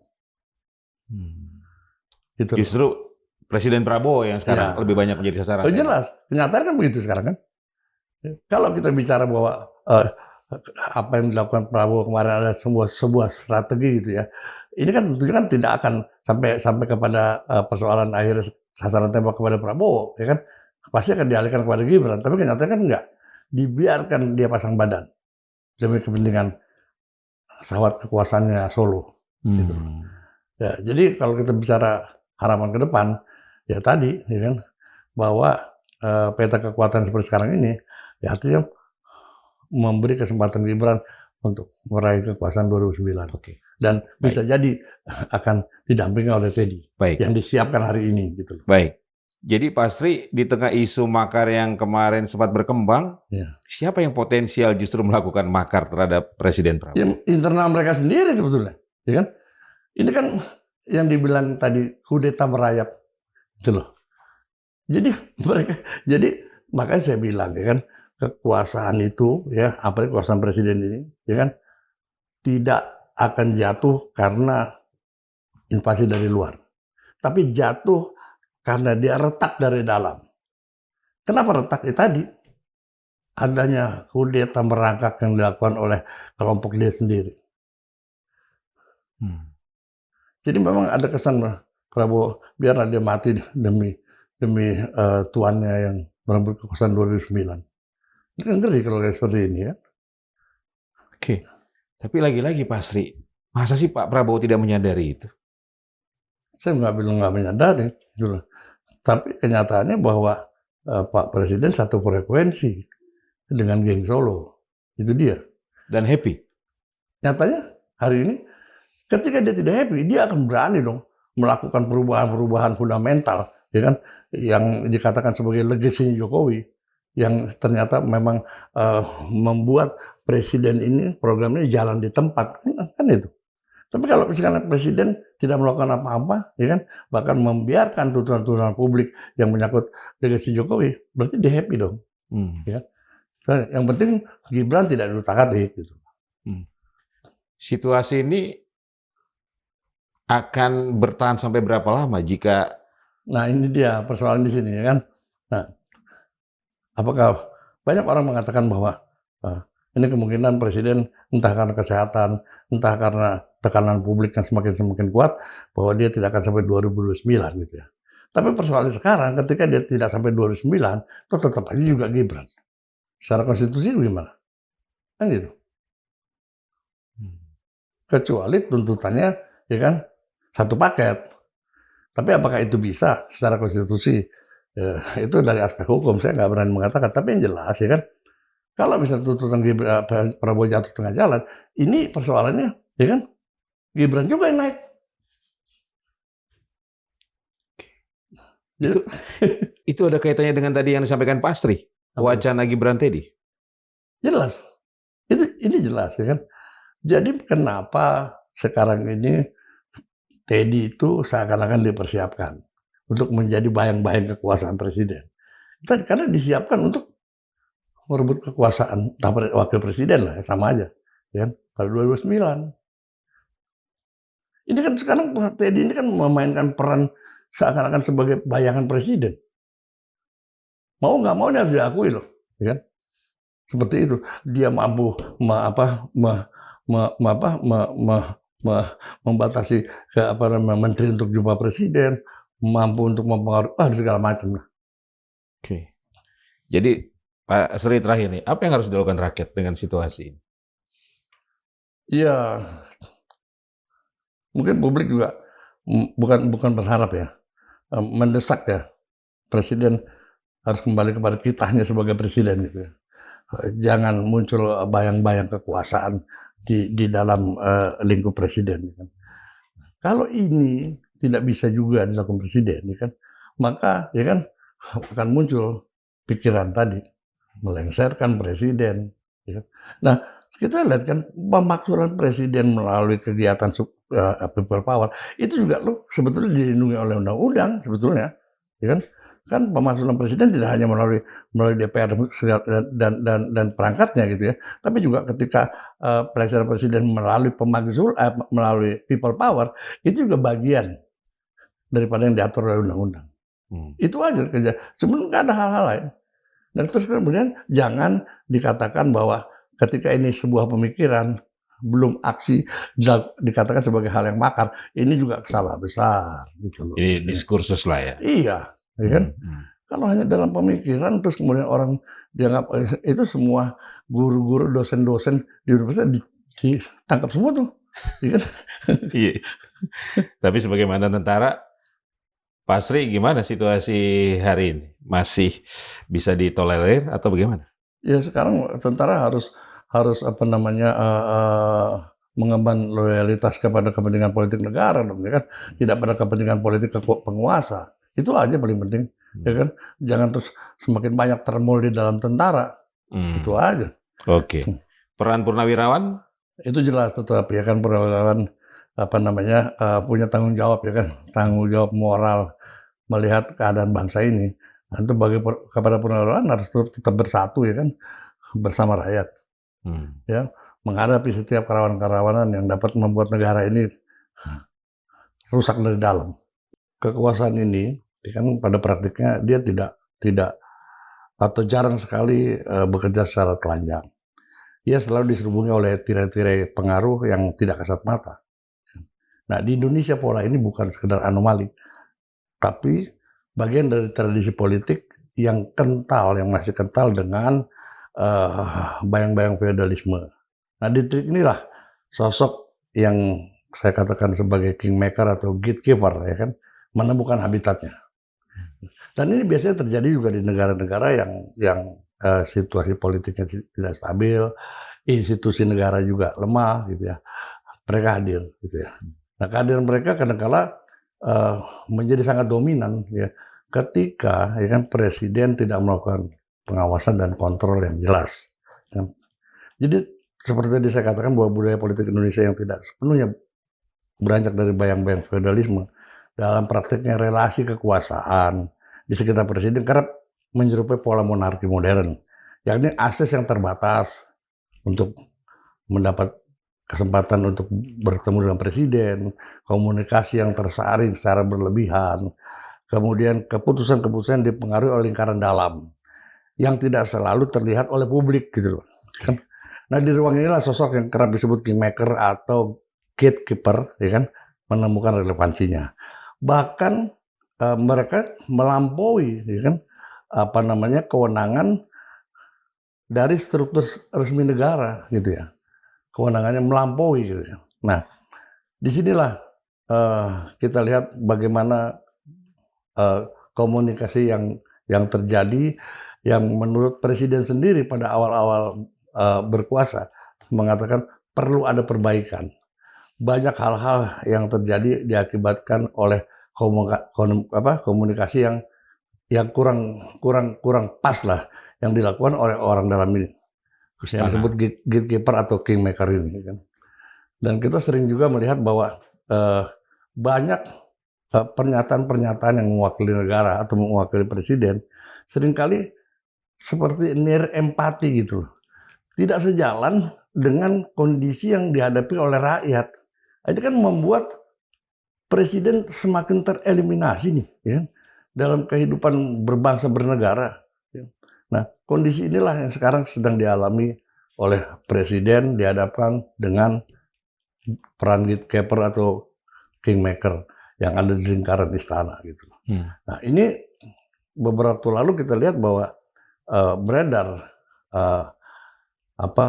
Gitu. Justru Presiden Prabowo yang sekarang lebih banyak menjadi sasaran. Jelas, kenyataan kan begitu sekarang kan. Kalau kita bicara bahwa apa yang dilakukan Prabowo kemarin ada sebuah strategi gitu ya. Ini kan tentunya kan tidak akan sampai kepada persoalan akhir sasaran tembak kepada Prabowo, ya kan? Pasti akan dialihkan kepada Gibran. Tapi kenyataannya kan enggak. Dibiarkan dia pasang badan demi kepentingan sawat kekuasaannya Solo. Gitu. Ya, jadi kalau kita bicara harapan ke depan, ya tadi, ya kan, bahwa peta kekuatan seperti sekarang ini, ya artinya memberi kesempatan Gibran untuk meraih kekuasaan 2009. Dan bisa jadi akan didampingi oleh Teddy. Yang disiapkan hari ini. Gitu. Baik. Jadi Pak Astri, di tengah isu makar yang kemarin sempat berkembang, siapa yang potensial justru melakukan makar terhadap Presiden Prabowo? Ya, internal mereka sendiri sebetulnya. Ya kan? Ini kan yang dibilang tadi kudeta merayap. Gitu loh. Jadi makanya saya bilang ya kan, kekuasaan itu ya, apalagi kekuasaan presiden ini ya kan, tidak akan jatuh karena invasi dari luar. Tapi jatuh karena dia retak dari dalam. Kenapa retak? Tadi adanya kudeta merangkak yang dilakukan oleh kelompok dia sendiri. Jadi memang ada kesan Prabowo biarlah dia mati demi tuannya yang merebut kekuasaan 2009. Ini kan ngeri kalau kayak seperti ini ya. Oke, tapi lagi-lagi Pak Astri, masa sih Pak Prabowo tidak menyadari itu? Saya nggak bilang nggak menyadari, gitu. Tapi kenyataannya bahwa Pak Presiden satu frekuensi dengan geng Solo, itu dia. Dan happy? Nyatanya hari ini, ketika dia tidak happy, dia akan berani dong melakukan perubahan-perubahan fundamental, ya kan, yang dikatakan sebagai legasinya Jokowi, yang ternyata memang membuat presiden ini programnya jalan di tempat, kan itu. Tapi kalau misalkan presiden tidak melakukan apa-apa, ya kan, bahkan membiarkan tuntutan-tuntutan publik yang menyangkut legasi Jokowi, berarti dia happy dong. Ya. Yang penting Gibran tidak diutak-atik gitu. Situasi ini akan bertahan sampai berapa lama jika? Nah ini dia persoalan di sini ya kan. Nah, apakah banyak orang mengatakan bahwa ini kemungkinan presiden entah karena kesehatan, entah karena tekanan publik yang semakin kuat, bahwa dia tidak akan sampai 2029 gitu ya. Tapi persoalan sekarang ketika dia tidak sampai 2029, itu tetap aja juga Gibran. Secara konstitusi gimana? Kan gitu. Kecuali tuntutannya ya kan satu paket. Tapi apakah itu bisa secara konstitusi? Ya, itu dari aspek hukum saya nggak berani mengatakan. Tapi yang jelas ya kan Kalau misalnya tuntutan Prabowo jatuh tengah jalan, ini persoalannya, ya kan? Gibran juga yang naik. Itu itu ada kaitannya dengan tadi yang disampaikan Pak Astri, wacana Gibran tadi? Jelas. Ini jelas, ya kan? Jadi kenapa sekarang ini Teddy itu seakan-akan dipersiapkan untuk menjadi bayang-bayang kekuasaan presiden. Karena disiapkan untuk merebut kekuasaan wakil presiden lah, sama aja, ya kan? Kalau 2009. Ini kan sekarang Teddy ini kan memainkan peran seakan-akan sebagai bayangan presiden. Mau nggak mau ini harus diakui loh, ya kan? Seperti itu. Dia mampu membatasi menteri untuk jumpa presiden, mampu untuk mempengaruhi segala macam lah. Oke. Jadi Pak Sri terakhir nih, apa yang harus dilakukan rakyat dengan situasi ini? Ya, mungkin publik juga bukan berharap ya, mendesak ya, presiden harus kembali kepada kitanya sebagai presiden gitu ya. Jangan muncul bayang-bayang kekuasaan di dalam lingkup presiden. Ya kan. Kalau ini tidak bisa juga dilakukan presiden, ya kan, maka ya kan akan muncul pikiran tadi melengsarkan presiden. Ya kan. Nah, kita lihat kan pemakzulan presiden melalui kegiatan people power itu juga loh sebetulnya dilindungi oleh undang-undang sebetulnya, ya kan pemakzulan presiden tidak hanya melalui DPR dan perangkatnya gitu ya, tapi juga ketika pelaksanaan presiden melalui melalui people power itu juga bagian daripada yang diatur oleh undang-undang. Itu aja kerja. Sebenarnya nggak ada hal-hal lain. Dan terus kemudian jangan dikatakan bahwa ketika ini sebuah pemikiran belum aksi dikatakan sebagai hal yang makar, ini juga kesalahan besar gitu loh. Ini diskursus lah ya. Iya, ya kan? Kalau hanya dalam pemikiran terus kemudian orang dianggap itu semua guru-guru, dosen-dosen di universitas ditangkap semua tuh. Ya kan? Iya. Tapi sebagai mantan tentara, Pak Sri gimana situasi hari ini? Masih bisa ditolerir atau bagaimana? Ya sekarang tentara harus mengemban loyalitas kepada kepentingan politik negara dong, ya kan? Tidak pada kepentingan politik penguasa. Itu aja paling penting, ya kan? Jangan terus semakin banyak termol di dalam tentara. Itu aja. Oke. Peran purnawirawan? Itu jelas tetap ya kan, purnawirawan punya tanggung jawab ya kan, tanggung jawab moral melihat keadaan bangsa ini. Nah, itu kepada purnawirawan harus tetap bersatu ya kan, bersama rakyat. Ya, menghadapi setiap kerawanan-kerawanan yang dapat membuat negara ini rusak dari dalam. Kekuasaan ini kan pada praktiknya dia tidak atau jarang sekali bekerja secara telanjang. Ia selalu diserubungi oleh tirai-tirai pengaruh yang tidak kasat mata. Nah, di Indonesia pola ini bukan sekedar anomali, tapi bagian dari tradisi politik yang kental, yang masih kental dengan bayang-bayang feodalisme. Nah, di trik inilah sosok yang saya katakan sebagai kingmaker atau gatekeeper ya kan menemukan habitatnya. Dan ini biasanya terjadi juga di negara-negara yang situasi politiknya tidak stabil, institusi negara juga lemah gitu ya. Mereka hadir gitu ya. Nah, kehadiran mereka kadang-kala menjadi sangat dominan ya ketika ya kan presiden tidak melakukan pengawasan dan kontrol yang jelas. Jadi seperti tadi saya katakan bahwa budaya politik Indonesia yang tidak sepenuhnya beranjak dari bayang-bayang feodalisme dalam praktiknya relasi kekuasaan di sekitar presiden kerap menyerupai pola monarki modern, yakni akses yang terbatas untuk mendapat kesempatan untuk bertemu dengan presiden, komunikasi yang tersaring secara berlebihan, kemudian keputusan-keputusan dipengaruhi oleh lingkaran dalam yang tidak selalu terlihat oleh publik gitu loh. Nah, di ruang inilah sosok yang kerap disebut kingmaker atau gatekeeper ya kan menemukan relevansinya. Bahkan mereka melampaui ya kan kewenangan dari struktur resmi negara gitu ya. Kewenangannya melampaui gitu. Nah, disinilah kita lihat bagaimana komunikasi yang terjadi yang menurut presiden sendiri pada awal-awal berkuasa mengatakan perlu ada perbaikan. Banyak hal-hal yang terjadi diakibatkan oleh komunikasi yang kurang pas lah yang dilakukan oleh orang dalam ini. Yang disebut gatekeeper atau kingmaker ini kan. Dan kita sering juga melihat bahwa banyak pernyataan-pernyataan yang mewakili negara atau mewakili presiden seringkali seperti nir empati gitu loh. Tidak sejalan dengan kondisi yang dihadapi oleh rakyat. Ini kan membuat presiden semakin tereliminasi nih, ya, dalam kehidupan berbangsa bernegara. Ya. Nah, kondisi inilah yang sekarang sedang dialami oleh presiden dihadapkan dengan peran gatekeeper atau kingmaker yang ada di lingkaran istana gitu. Nah, ini beberapa waktu lalu kita lihat bahwa beredar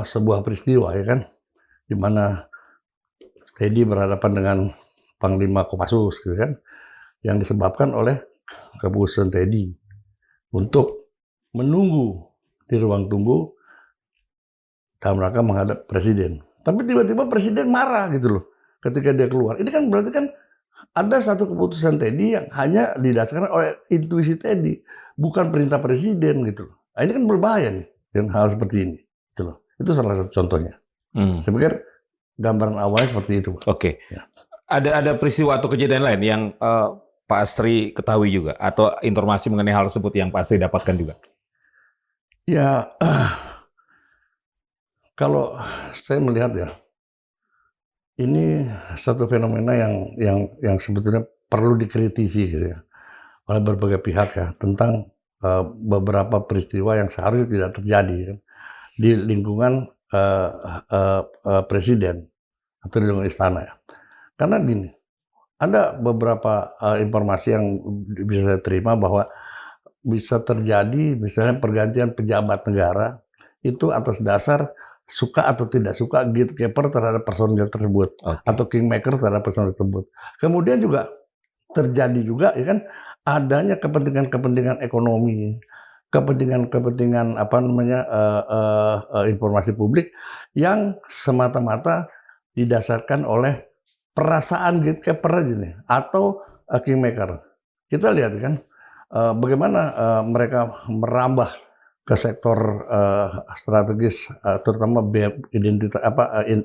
sebuah peristiwa ya kan, di mana Teddy berhadapan dengan Panglima Kopassus gitu kan, yang disebabkan oleh keputusan Teddy untuk menunggu di ruang tunggu dalam rangka menghadap presiden. Tapi tiba-tiba presiden marah gitu loh ketika dia keluar. Ini kan berarti kan ada satu keputusan Teddy yang hanya didasarkan oleh intuisi Teddy, bukan perintah presiden gitu loh. Nah, ini kan berbahaya nih dengan hal seperti ini. Gitu loh. Itu salah satu contohnya. Saya pikir gambaran awalnya seperti itu. Oke. Ya. Ada peristiwa atau kejadian lain yang Pak Astri ketahui juga, atau informasi mengenai hal tersebut yang Pak Astri dapatkan juga? Ya, kalau saya melihat ya, ini satu fenomena yang sebetulnya perlu dikritisi gitu ya, oleh berbagai pihak ya, tentang beberapa peristiwa yang seharusnya tidak terjadi kan, di lingkungan presiden atau di lingkungan istana ya. Karena gini, ada beberapa informasi yang bisa saya terima bahwa bisa terjadi misalnya pergantian pejabat negara itu atas dasar suka atau tidak suka gatekeeper terhadap personil tersebut, atau kingmaker terhadap personil tersebut. Kemudian juga terjadi juga ya kan adanya kepentingan-kepentingan ekonomi, kepentingan-kepentingan informasi publik yang semata-mata didasarkan oleh perasaan gatekeeper aja nih atau kingmaker. Kita lihat kan bagaimana mereka merambah ke sektor strategis, terutama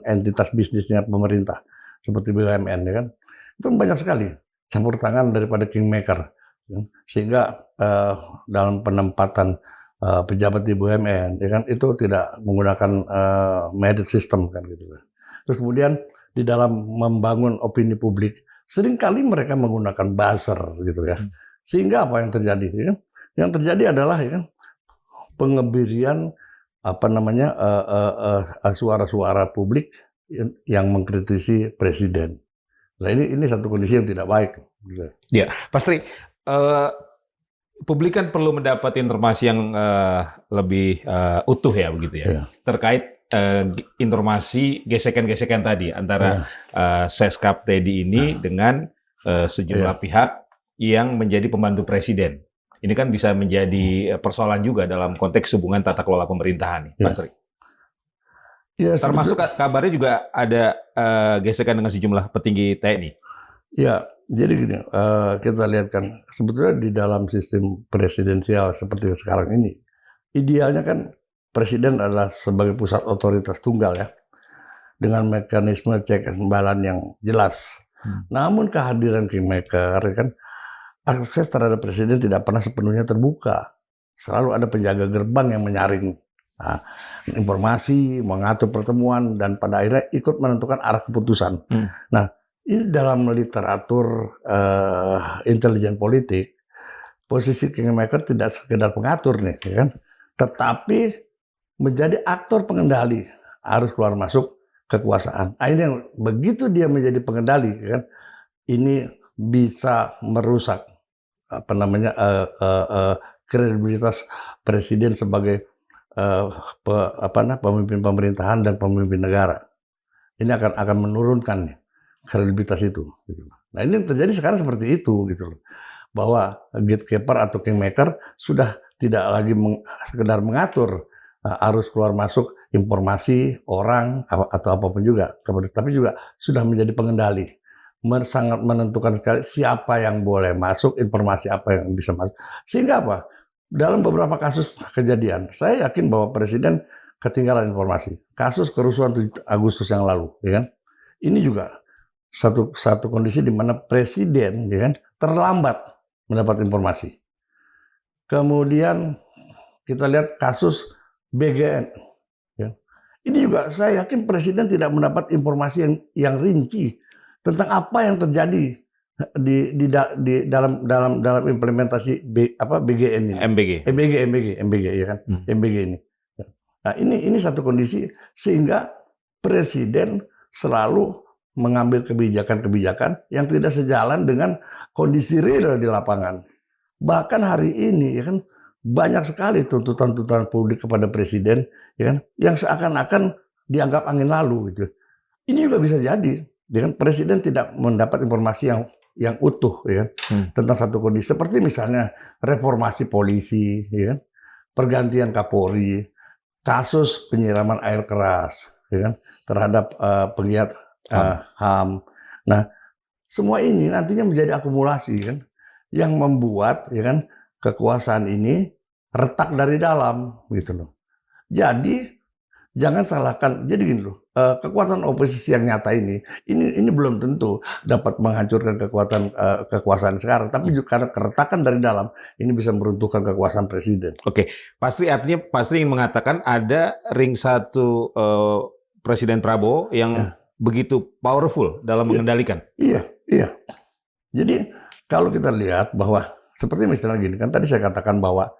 entitas bisnisnya pemerintah seperti BUMN ya kan. Itu banyak sekali campur tangan daripada kingmaker, sehingga dalam penempatan pejabat di BUMN ya kan itu tidak menggunakan merit system kan gitu. Terus kemudian di dalam membangun opini publik seringkali mereka menggunakan buzzer gitu ya. Sehingga apa yang terjadi ya kan? Yang terjadi adalah ya kan pengebirian suara-suara publik yang mengkritisi presiden. Nah ini satu kondisi yang tidak baik. Gitu. Ya, pasti publik kan perlu mendapat informasi yang lebih utuh ya begitu ya. Terkait informasi gesekan-gesekan tadi antara Seskap Teddy ini dengan sejumlah pihak yang menjadi pembantu presiden. Ini kan bisa menjadi persoalan juga dalam konteks hubungan tata kelola pemerintahan, Pak Sri. Ya, termasuk kabarnya juga ada gesekan dengan sejumlah petinggi TNI. Ya, jadi gini, kita lihat kan sebetulnya di dalam sistem presidensial seperti sekarang ini, idealnya kan presiden adalah sebagai pusat otoritas tunggal ya, dengan mekanisme check and balance yang jelas. Namun kehadiran kingmaker kan, akses terhadap presiden tidak pernah sepenuhnya terbuka. Selalu ada penjaga gerbang yang menyaring informasi, mengatur pertemuan, dan pada akhirnya ikut menentukan arah keputusan. Nah, ini dalam literatur intelijen politik, posisi kingmaker tidak sekedar pengatur nih, ya kan? Tetapi menjadi aktor pengendali, harus keluar masuk kekuasaan. Nah, ini yang begitu dia menjadi pengendali, kan? Ini bisa merusak kredibilitas presiden sebagai pemimpin pemerintahan dan pemimpin negara. Ini akan menurunkan kredibilitas itu. Gitu. Nah ini yang terjadi sekarang seperti itu, gitu loh. Bahwa gatekeeper atau kingmaker sudah tidak lagi sekedar mengatur arus keluar masuk informasi orang atau apapun juga, tapi juga sudah menjadi pengendali. Sangat menentukan sekali siapa yang boleh masuk, informasi apa yang bisa masuk. Sehingga apa? Dalam beberapa kasus kejadian, saya yakin bahwa Presiden ketinggalan informasi. Kasus kerusuhan 7 Agustus yang lalu, ya kan? Ini juga satu kondisi di mana Presiden, ya kan, terlambat mendapat informasi. Kemudian kita lihat kasus BGN. Ya. Ini juga saya yakin Presiden tidak mendapat informasi yang rinci tentang apa yang terjadi di dalam implementasi BGN ini. MBG ya kan, MBG ini. Nah ini satu kondisi sehingga Presiden selalu mengambil kebijakan-kebijakan yang tidak sejalan dengan kondisi real di lapangan. Bahkan hari ini ya kan banyak sekali tuntutan-tuntutan publik kepada Presiden ya kan yang seakan-akan dianggap angin lalu gitu. Ini juga bisa jadi ya kan Presiden tidak mendapat informasi yang utuh ya kan tentang satu kondisi seperti misalnya reformasi polisi ya kan, pergantian Kapolri, kasus penyiraman air keras ya kan terhadap pegiat HAM. Nah, semua ini nantinya menjadi akumulasi kan yang membuat ya kan kekuasaan ini retak dari dalam gitu loh. Jadi jangan salahkan. Jadi gini loh, kekuatan oposisi yang nyata ini belum tentu dapat menghancurkan kekuasaan sekarang, tapi juga karena keretakan dari dalam ini bisa meruntuhkan kekuasaan Presiden. Oke, artinya ingin mengatakan ada ring satu Presiden Prabowo yang begitu powerful dalam mengendalikan. Iya. Jadi kalau kita lihat bahwa seperti misalnya gini kan tadi saya katakan bahwa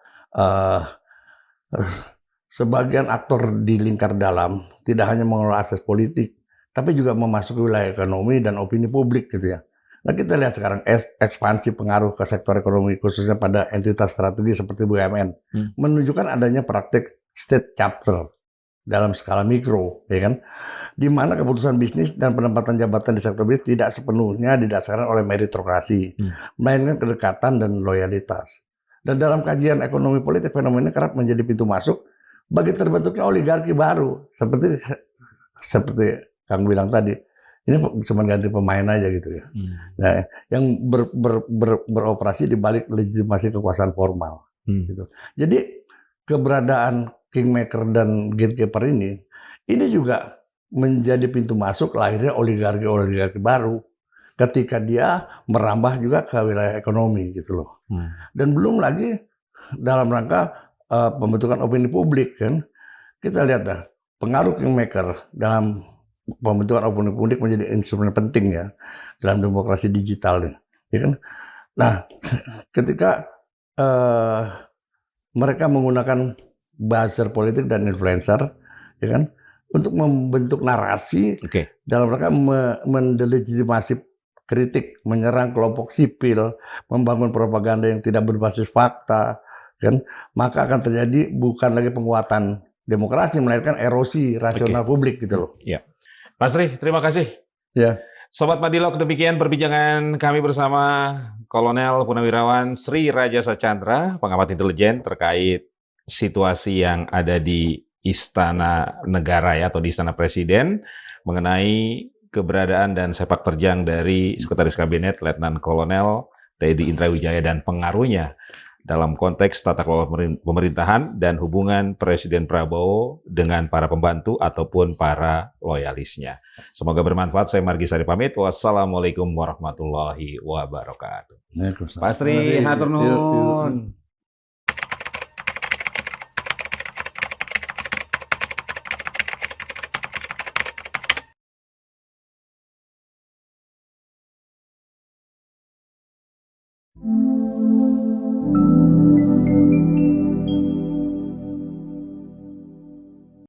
sebagian aktor di lingkar dalam tidak hanya mengelola akses politik, tapi juga memasuki wilayah ekonomi dan opini publik gitu ya. Nah kita lihat sekarang ekspansi pengaruh ke sektor ekonomi khususnya pada entitas strategi seperti BUMN menunjukkan adanya praktik state chapter dalam skala mikro, ya kan, di mana keputusan bisnis dan penempatan jabatan di sektor bisnis tidak sepenuhnya didasarkan oleh meritokrasi, melainkan kedekatan dan loyalitas. Dan dalam kajian ekonomi politik fenomena kerap menjadi pintu masuk bagi terbentuknya oligarki baru, seperti Kang bilang tadi, ini cuma ganti pemain aja gitu ya. Nah, yang beroperasi di balik legitimasi kekuasaan formal. Gitu. Jadi keberadaan kingmaker dan gatekeeper ini juga menjadi pintu masuk lahirnya oligarki baru ketika dia merambah juga ke wilayah ekonomi gitu loh. Dan belum lagi dalam rangka pembentukan opini publik kan, kita lihat dah pengaruh kingmaker dalam pembentukan opini publik menjadi instrumen penting ya dalam demokrasi digital nih, ya kan. Nah, ketika mereka menggunakan buzzer politik dan influencer, ya kan, untuk membentuk narasi dalam rangka mendelegitimasi kritik, menyerang kelompok sipil, membangun propaganda yang tidak berbasis fakta, kan, maka akan terjadi bukan lagi penguatan demokrasi, melainkan erosi rasional publik gitu loh. Ya, Pak Sri, terima kasih. Ya. Sobat Madilog, demikian perbincangan kami bersama Kolonel Purnawirawan Sri Rajasa Chandra, pengamat intelijen terkait situasi yang ada di Istana Negara ya, atau di Istana Presiden mengenai keberadaan dan sepak terjang dari Sekretaris Kabinet Letnan Kolonel Teddy Indra Wijaya dan pengaruhnya dalam konteks tata kelola pemerintahan dan hubungan Presiden Prabowo dengan para pembantu ataupun para loyalisnya. Semoga bermanfaat. Saya Margi Sari pamit. Wassalamualaikum warahmatullahi wabarakatuh. Pak Sri, hatur nuhun.